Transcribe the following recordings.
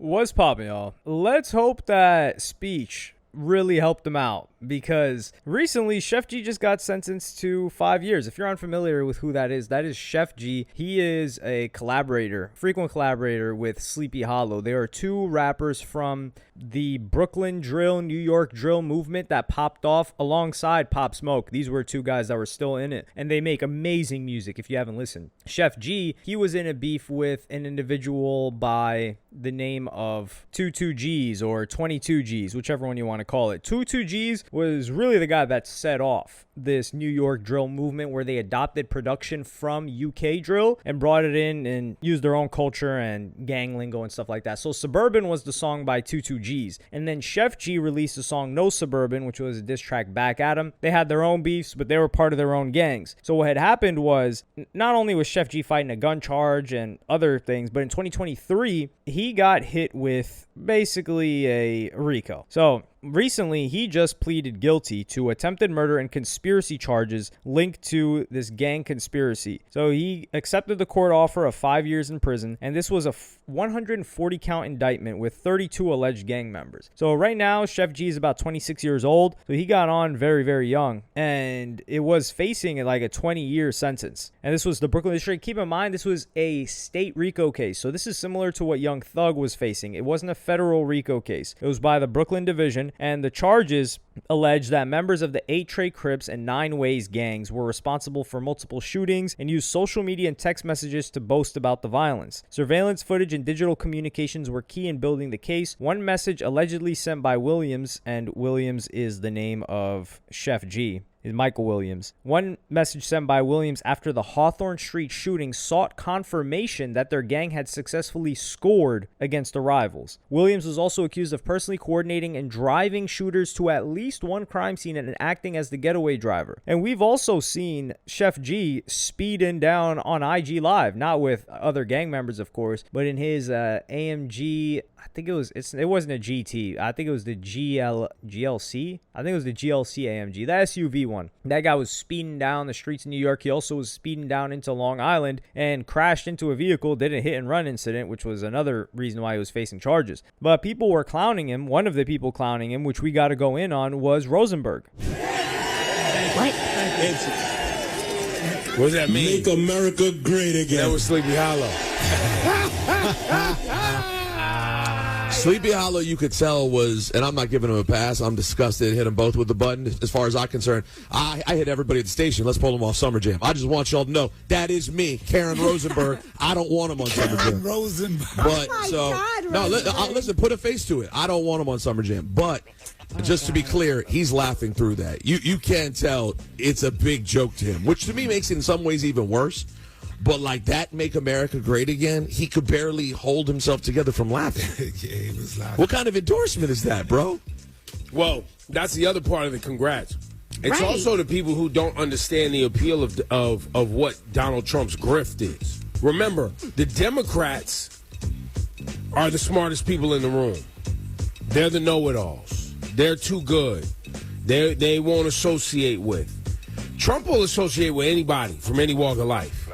What's poppin', y'all? Let's hope that speech really helped him out, because recently Sheff G just got sentenced to 5 years. If you're unfamiliar with who that is Sheff G. He is a frequent collaborator with Sleepy Hollow. They are two rappers from the Brooklyn drill, New York drill movement that popped off alongside Pop Smoke. These were two guys that were still in it, and they make amazing music if you haven't listened. Sheff G, he was in a beef with an individual by the name of 22Gs or 22Gs, whichever one you want to call it. 22Gs was really the guy that set off this New York drill movement, where they adopted production from UK drill and brought it in and used their own culture and gang lingo and stuff like that. So Suburban was the song by 22Gs, and then Sheff G released the song No Suburban, which was a diss track back at him. They had their own beefs, but they were part of their own gangs. So what had happened was, not only was Sheff G fighting a gun charge and other things, but in 2023 he got hit with basically a RICO. So recently, he just pleaded guilty to attempted murder and conspiracy charges linked to this gang conspiracy. So he accepted the court offer of 5 years in prison, and this was a 140 count indictment with 32 alleged gang members. So right now, Sheff G is about 26 years old, so he got on very, very young, and it was facing like a 20-year sentence. And this was the Brooklyn District. Keep in mind, this was a state RICO case, so this is similar to what Young Thug was facing. It wasn't a federal RICO case. It was by the Brooklyn Division, and the charges allege that members of the 8 Trey Crips and 9 Ways gangs were responsible for multiple shootings and used social media and text messages to boast about the violence. Surveillance footage and digital communications were key in building the case. One message allegedly sent by Williams, and Williams is the name of Sheff G, is Michael Williams. One message sent by Williams after the Hawthorne Street shooting sought confirmation that their gang had successfully scored against the rivals. Williams was also accused of personally coordinating and driving shooters to at least one crime scene and acting as the getaway driver. And we've also seen Sheff G speeding down on IG Live, not with other gang members, of course, but in his AMG. I think it wasn't a GT. I think it was the GLC. I think it was the GLC AMG, the SUV one. That guy was speeding down the streets in New York. He also was speeding down into Long Island and crashed into a vehicle, did a hit and run incident, which was another reason why he was facing charges. But people were clowning him. One of the people clowning him, which we got to go in on, was Rosenberg. What? What does that mean? Make America great again. That was Sleepy Hollow. Sleepy Hollow, you could tell, was, and I'm not giving him a pass, I'm disgusted, hit them both with the button. As far as I'm concerned, I hit everybody at the station. Let's pull them off Summer Jam. I just want y'all to know, that is me, Karen Rosenberg. I don't want him on Summer Jam. Rosenberg. But, listen, put a face to it. I don't want him on Summer Jam. But, just to be clear, he's laughing through that. You can't tell it's a big joke to him, which to me makes it in some ways even worse. But like that, Make America Great Again, he could barely hold himself together from laughing. Yeah, he was laughing. What kind of endorsement is that, bro? Well, that's the other part of it. Congrats. It's Right. also the people who don't understand the appeal of what Donald Trump's grift is. Remember, the Democrats are the smartest people in the room. They're the know-it-alls. They're too good. They won't associate with. Trump will associate with anybody from any walk of life.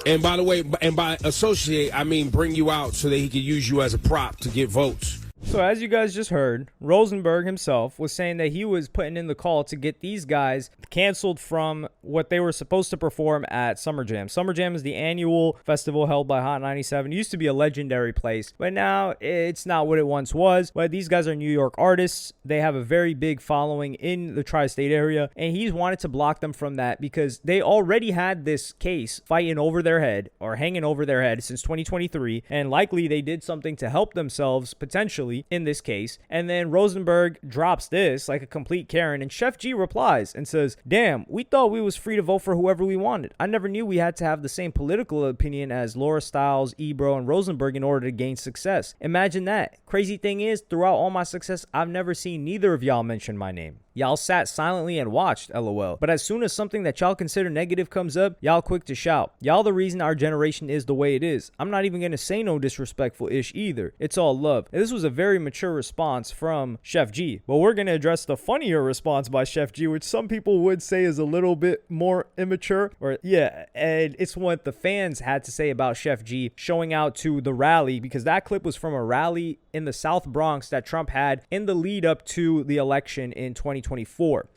And by the way, by associate, I mean bring you out so that he could use you as a prop to get votes. So as you guys just heard, Rosenberg himself was saying that he was putting in the call to get these guys canceled from what they were supposed to perform at Summer Jam. Summer Jam is the annual festival held by Hot 97. It used to be a legendary place, but now it's not what it once was. But these guys are New York artists. They have a very big following in the tri-state area, and he's wanted to block them from that because they already had this case fighting over their head or hanging over their head since 2023, and likely they did something to help themselves potentially in this case. And then Rosenberg drops this like a complete Karen, and Sheff G replies and says, "Damn, we thought we was free to vote for whoever we wanted. I never knew we had to have the same political opinion as Laura Stiles, Ebro, and Rosenberg in order to gain success. Imagine that. Crazy thing is, throughout all my success, I've never seen neither of y'all mention my name." Y'all sat silently and watched, LOL. But as soon as something that y'all consider negative comes up, y'all quick to shout. Y'all the reason our generation is the way it is. I'm not even gonna say no disrespectful ish either. It's all love. And this was a very mature response from Sheff G. But we're gonna address the funnier response by Sheff G, which some people would say is a little bit more immature. Or yeah, and it's what the fans had to say about Sheff G showing out to the rally, because that clip was from a rally in the South Bronx that Trump had in the lead up to the election in 2024.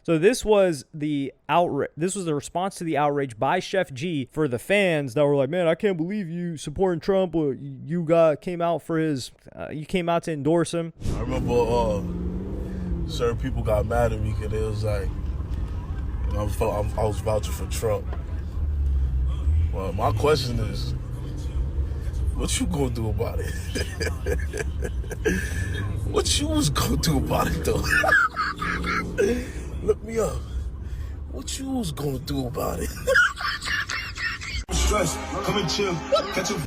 So this was the outrage. This was the response to the outrage by Sheff G for the fans that were like, man, I can't believe you supporting Trump, or you came out for his, you came out to endorse him. I remember certain people got mad at me because it was like, you know, I was vouching for Trump. Well, my question is, what you gonna do about it? What you was gonna do about it, though? Look me up. What you was gonna do about it? Come and chill.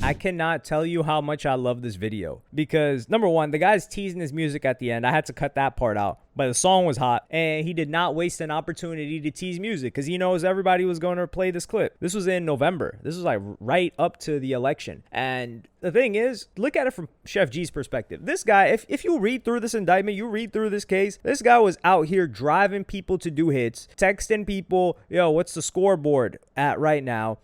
I cannot tell you how much I love this video, because number one, the guy's teasing his music at the end. I had to cut that part out. But the song was hot, and he did not waste an opportunity to tease music, because he knows everybody was going to play this clip. This was in November. This was like right up to the election. And the thing is, look at it from Sheff G's perspective. This guy, if you read through this indictment, you read through this case, this guy was out here driving people to do hits, texting people, yo, what's the scoreboard at right now,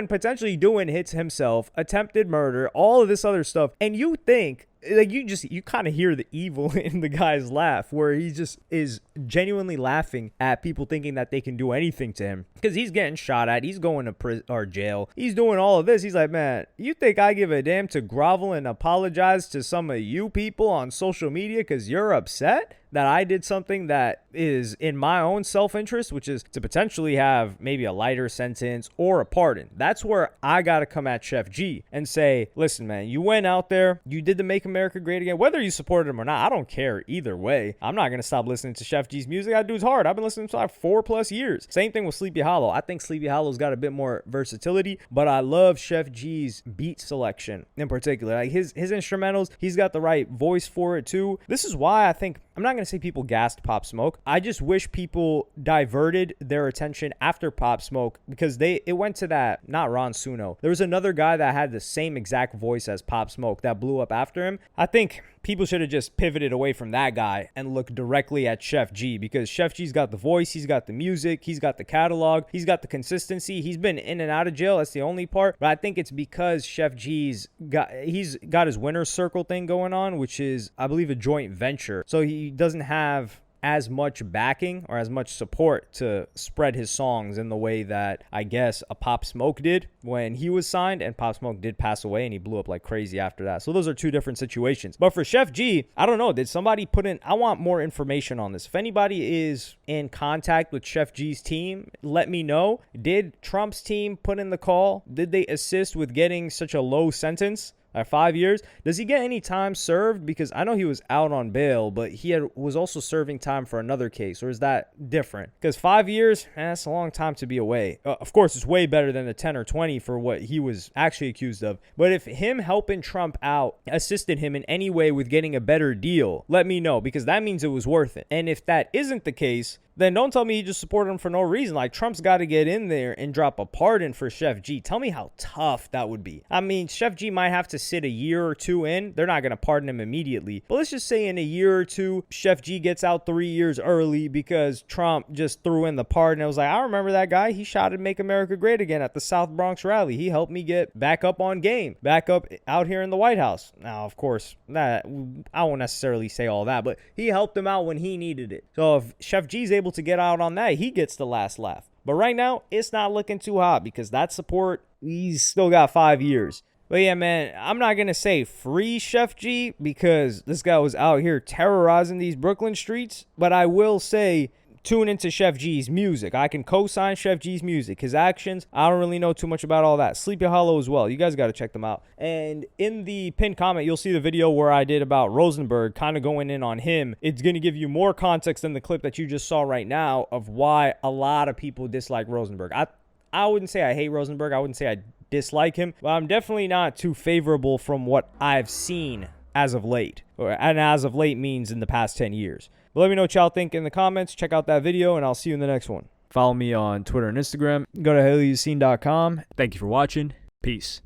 potentially doing hits himself, attempted murder, all of this other stuff. And you think, like, you kind of hear the evil in the guy's laugh, where he just is genuinely laughing at people thinking that they can do anything to him, because he's getting shot at, he's going to prison or jail, he's doing all of this. He's like, man, you think I give a damn to grovel and apologize to some of you people on social media because you're upset that I did something that is in my own self-interest, which is to potentially have maybe a lighter sentence or a pardon? That's where I got to come at Sheff G and say, listen, man, you went out there, you did the Make America Great Again, whether you supported him or not, I don't care either way. I'm not going to stop listening to Sheff G's music. That dude's hard. I've been listening to him for like 4+ years. Same thing with Sleepy Hollow. I think Sleepy Hollow's got a bit more versatility, but I love Sheff G's beat selection in particular. Like his instrumentals, he's got the right voice for it too. This is why I think, I'm not going to say people gassed Pop Smoke. I just wish people diverted their attention after Pop Smoke, because it went to that, not Ron Suno. There was another guy that had the same exact voice as Pop Smoke that blew up after him. I think people should have just pivoted away from that guy and looked directly at Sheff G, because Sheff G's got the voice, he's got the music, he's got the catalog, he's got the consistency. He's been in and out of jail. That's the only part. But I think it's because Sheff G's he's got his winner's circle thing going on, which is, I believe, a joint venture. So he doesn't have as much backing or as much support to spread his songs in the way that I guess a Pop Smoke did when he was signed, and Pop Smoke did pass away and he blew up like crazy after that. So those are two different situations. But for Sheff G, I don't know, did somebody put in, I want more information on this. If anybody is in contact with Sheff G's team, let me know. Did Trump's team put in the call? Did they assist with getting such a low sentence? 5 years. Does he get any time served? Because I know he was out on bail, but he was also serving time for another case. Or is that different? Because 5 years, that's a long time to be away. Of course, it's way better than the 10 or 20 for what he was actually accused of. But if him helping Trump out assisted him in any way with getting a better deal, let me know, because that means it was worth it. And if that isn't the case, then don't tell me you just supported him for no reason. Like, Trump's got to get in there and drop a pardon for Sheff G. Tell me how tough that would be. I mean, Sheff G might have to sit a year or two in. They're not going to pardon him immediately. But let's just say in a year or two, Sheff G gets out 3 years early because Trump just threw in the pardon. It was like, I remember that guy. He shouted Make America Great Again at the South Bronx rally. He helped me get back up on game, back up out here in the White House. Now, of course, that I won't necessarily say all that, but he helped him out when he needed it. So if Sheff G's able to get out on that, he gets the last laugh. But right now, it's not looking too hot, because that support, he's still got 5 years. But yeah, man, I'm not going to say free Sheff G, because this guy was out here terrorizing these Brooklyn streets. But I will say, tune into Sheff G's music. I can co-sign Sheff G's music. His actions, I don't really know too much about all that. Sleepy Hollow as well. You guys got to check them out. And in the pinned comment, you'll see the video where I did about Rosenberg, kind of going in on him. It's going to give you more context than the clip that you just saw right now of why a lot of people dislike Rosenberg. I wouldn't say I hate Rosenberg. I wouldn't say I dislike him, but I'm definitely not too favorable from what I've seen as of late. And as of late means in the past 10 years. But let me know what y'all think in the comments. Check out that video, and I'll see you in the next one. Follow me on Twitter and Instagram. Go to helloyassine.com. Thank you for watching. Peace.